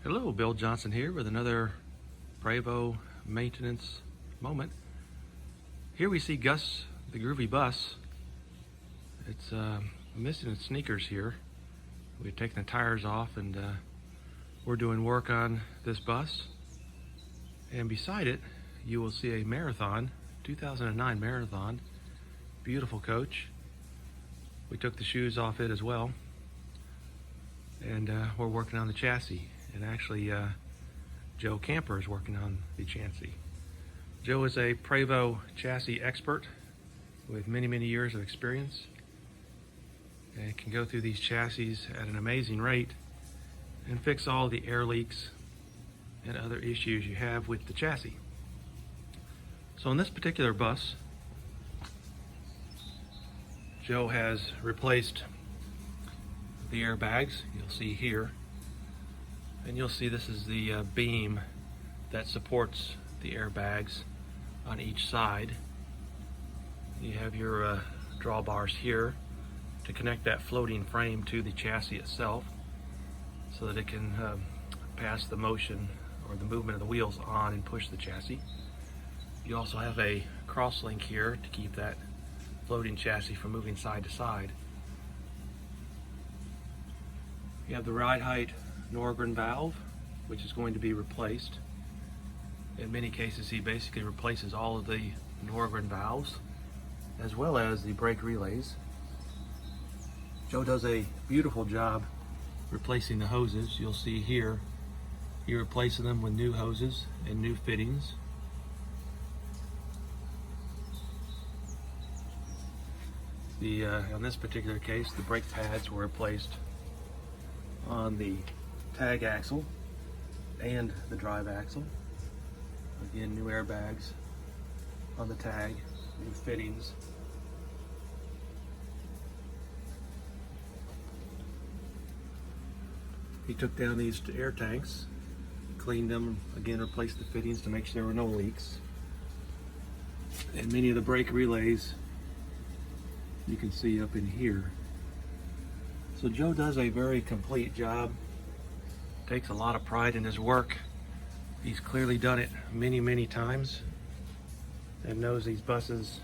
Hello, Bill Johnson here with another Prevost maintenance moment. Here we see Gus, the groovy bus. It's missing its sneakers here. We've taken the tires off and we're doing work on this bus. And beside it, you will see a Marathon, 2009 Marathon. Beautiful coach. We took the shoes off it as well. And we're working on the chassis. And actually, Joe Camper is working on the chassis. Joe is a Prevost chassis expert with many, many years of experience. And can go through these chassis at an amazing rate and fix all the air leaks and other issues you have with the chassis. So on this particular bus, Joe has replaced the airbags. You'll see here. And you'll see this is the beam that supports the airbags on each side. You have your drawbars here to connect that floating frame to the chassis itself so that it can pass the motion or the movement of the wheels on and push the chassis. You also have a cross link here to keep that floating chassis from moving side to side. You have the ride height Norgren valve, which is going to be replaced. In many cases, he basically replaces all of the Norgren valves as well as the brake relays. Joe does a beautiful job replacing the hoses. You'll see here, he replacing them with new hoses and new fittings. On this particular case, the brake pads were replaced on the tag axle and the drive axle. Again, new airbags on the tag, new fittings. He took down these air tanks, cleaned them, again replaced the fittings to make sure there were no leaks. And many of the brake relays you can see up in here. So Joe does a very complete job. Takes a lot of pride in his work. He's clearly done it many, many times and knows these buses,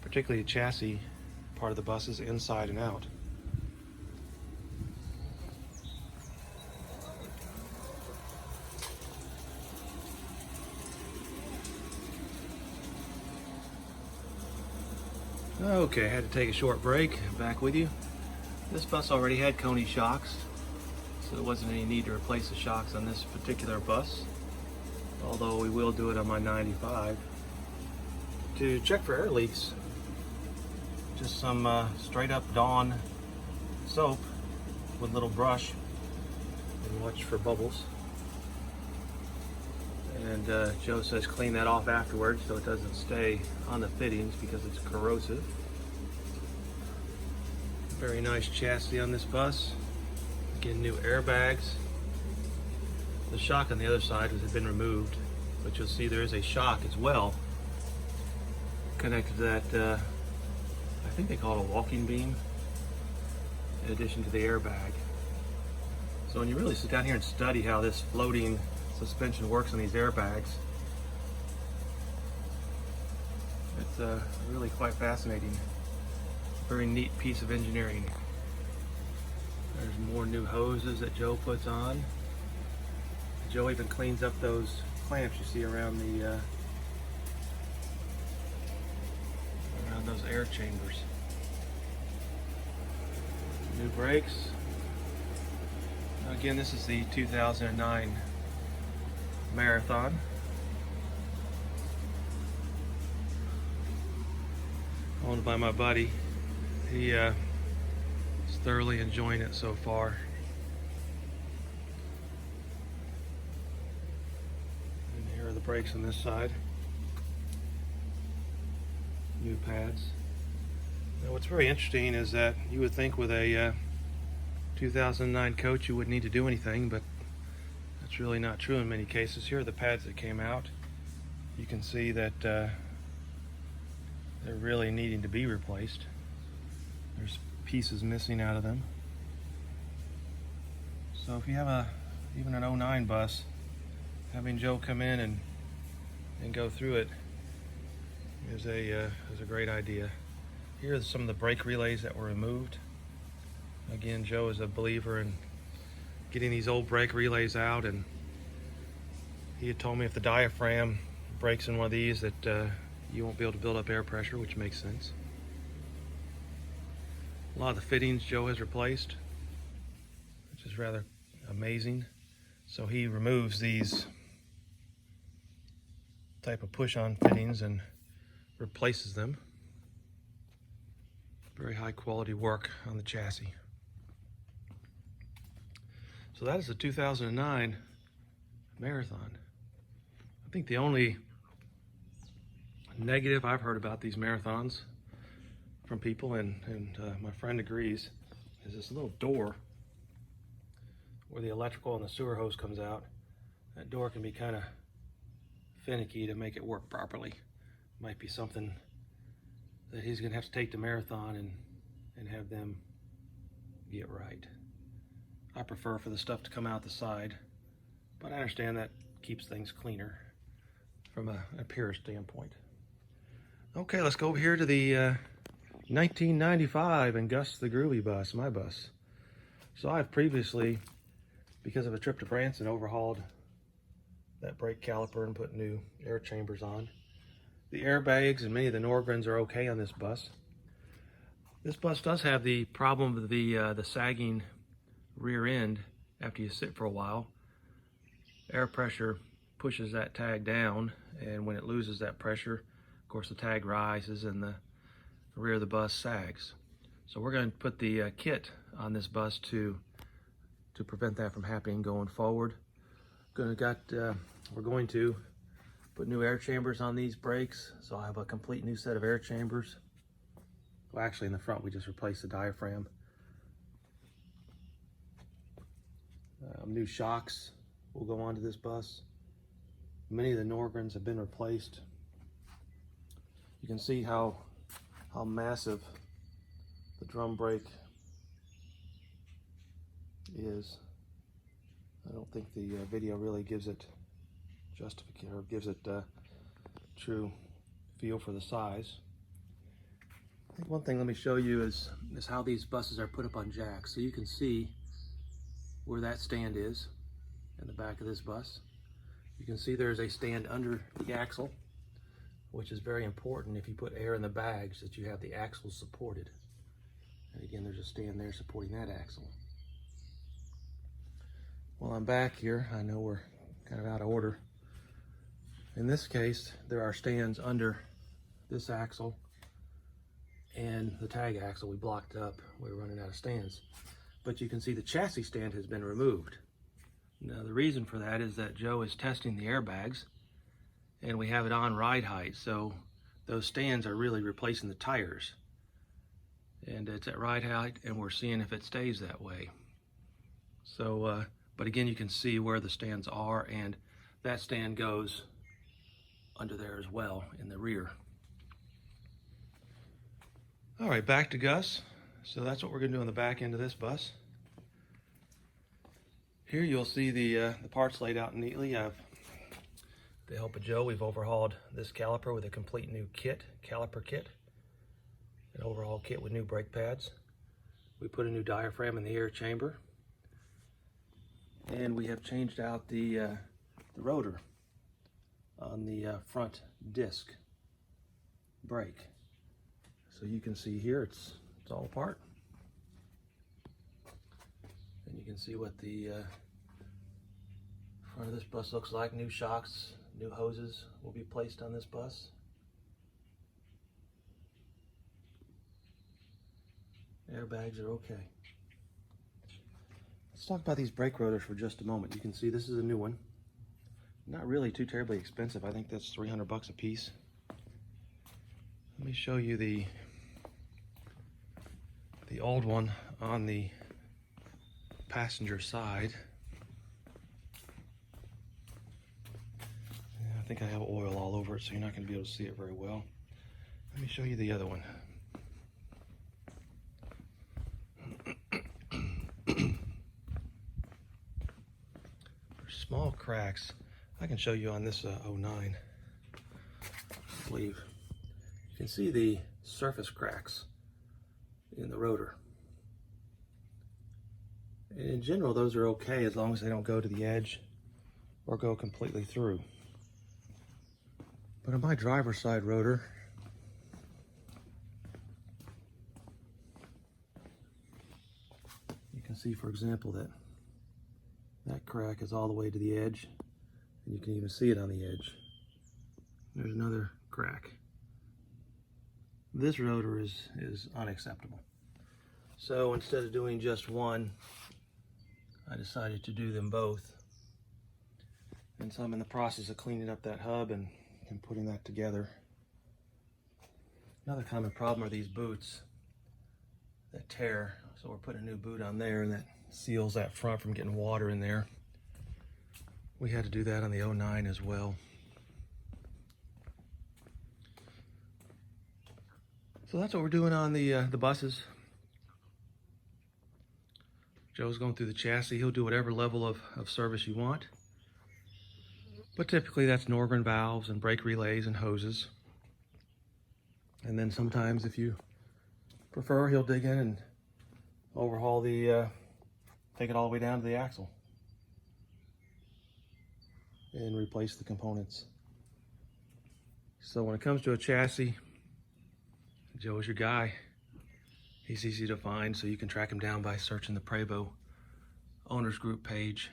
particularly the chassis part of the buses, inside and out. Okay, I had to take a short break. Back with you. This bus already had Coney shocks, so there wasn't any need to replace the shocks on this particular bus, although we will do it on my 95. To check for air leaks, just some straight up Dawn soap with a little brush and watch for bubbles. And Joe says clean that off afterwards so it doesn't stay on the fittings because it's corrosive. Very nice chassis on this bus. Again, new airbags. The shock on the other side had been removed, but you'll see there is a shock as well connected to that, I think they call it a walking beam, in addition to the airbag. So when you really sit down here and study how this floating suspension works on these airbags, it's really quite fascinating. Very neat piece of engineering. There's more new hoses that Joe puts on. Joe even cleans up those clamps you see around the around those air chambers. New brakes. Again, this is the 2009 Marathon. Owned by my buddy. He is thoroughly enjoying it so far. And here are the brakes on this side. New pads. Now what's very interesting is that you would think with a 2009 coach you wouldn't need to do anything, but that's really not true in many cases. Here are the pads that came out. You can see that they're really needing to be replaced. There's pieces missing out of them. So if you have a even an '09 bus, having Joe come in and go through it is a great idea. Here are some of the brake relays that were removed. Again, Joe is a believer in getting these old brake relays out, and he had told me if the diaphragm breaks in one of these that you won't be able to build up air pressure, which makes sense. A lot of the fittings Joe has replaced, which is rather amazing. So he removes these type of push-on fittings and replaces them. Very high quality work on the chassis. So that is the 2009 Marathon. I think the only negative I've heard about these marathons from people, and my friend agrees, is this little door where the electrical and the sewer hose comes out. That door can be kind of finicky to make it work properly. Might be something that he's gonna have to take to Marathon and have them get right. I prefer for the stuff to come out the side, but I understand that keeps things cleaner from an appearance standpoint. Okay, let's go over here to the 1995 and Gus the Groovy bus, my bus. So I've previously, because of a trip to Branson, overhauled that brake caliper and put new air chambers on. The airbags and many of the Norgrens are okay on this bus. This bus does have the problem of the sagging rear end after you sit for a while. Air pressure pushes that tag down, and when it loses that pressure, of course the tag rises and the rear of the bus sags. So we're going to put the kit on this bus to prevent that from happening going forward. We're going to put new air chambers on these brakes, so I'll have a complete new set of air chambers. Well, actually in the front we just replaced the diaphragm. New shocks will go onto this bus. Many of the Norgrens have been replaced. You can see how massive the drum brake is. I don't think the video really gives it justification, or gives it true feel for the size. I think one thing let me show you is how these buses are put up on jacks. So you can see where that stand is in the back of this bus. You can see there's a stand under the axle, which is very important if you put air in the bags, that you have the axle supported. And again, there's a stand there supporting that axle. While I'm back here, I know we're kind of out of order. In this case, there are stands under this axle and the tag axle we blocked up. We were running out of stands. But you can see the chassis stand has been removed. Now the reason for that is that Joe is testing the airbags, and we have it on ride height, so those stands are really replacing the tires. And it's at ride height, and we're seeing if it stays that way. So, but again, you can see where the stands are, and that stand goes under there as well in the rear. All right, back to Gus. So that's what we're gonna do on the back end of this bus. Here you'll see the parts laid out neatly. With the help of Joe, we've overhauled this caliper with a complete new kit, caliper kit. An overhaul kit with new brake pads. We put a new diaphragm in the air chamber. And we have changed out the rotor on the front disc brake. So you can see here it's all apart. And you can see what the front of this bus looks like. New shocks, new hoses will be placed on this bus. Airbags are okay. Let's talk about these brake rotors for just a moment. You can see this is a new one. Not really too terribly expensive. I think that's 300 bucks a piece. Let me show you the old one on the passenger side. I think I have oil all over it, so you're not going to be able to see it very well. Let me show you the other one. small cracks. I can show you on this 09, I believe. You can see the surface cracks in the rotor. And in general, those are okay as long as they don't go to the edge or go completely through. But on my driver's side rotor, you can see, for example, that crack is all the way to the edge, and you can even see it on the edge. There's another crack. This rotor is unacceptable. So instead of doing just one, I decided to do them both. And so I'm in the process of cleaning up that hub and putting that together. Another common problem are these boots that tear. So we're putting a new boot on there, and that seals that front from getting water in there. We had to do that on the 09 as well. So that's what we're doing on the buses. Joe's going through the chassis. He'll do whatever level of service you want. But typically that's Norgren valves and brake relays and hoses. And then sometimes, if you prefer, he'll dig in and overhaul take it all the way down to the axle and replace the components. So when it comes to a chassis, Joe is your guy. He's easy to find, so you can track him down by searching the Prevost Owners Group page.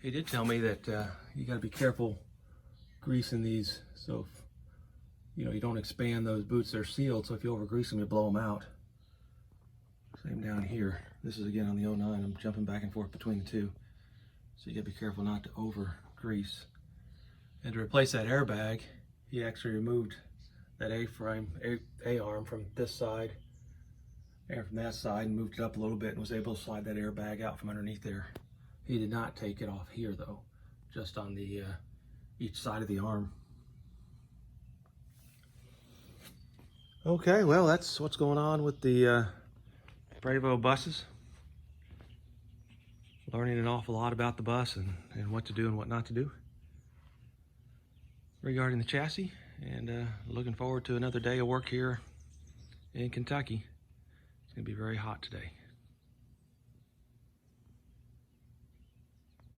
He did tell me that you got to be careful greasing these, so if, you don't expand those boots. They're sealed, so if you over grease them, you blow them out. Same down here. This is again on the 09. I'm jumping back and forth between the two, so you got to be careful not to over grease. And to replace that airbag, he actually removed that A-frame, A-arm from this side and from that side, and moved it up a little bit, and was able to slide that airbag out from underneath there. He did not take it off here though, just on the each side of the arm. Okay, well, that's what's going on with the Prevost buses. Learning an awful lot about the bus and what to do and what not to do regarding the chassis, and looking forward to another day of work here in Kentucky. It's going to be very hot today.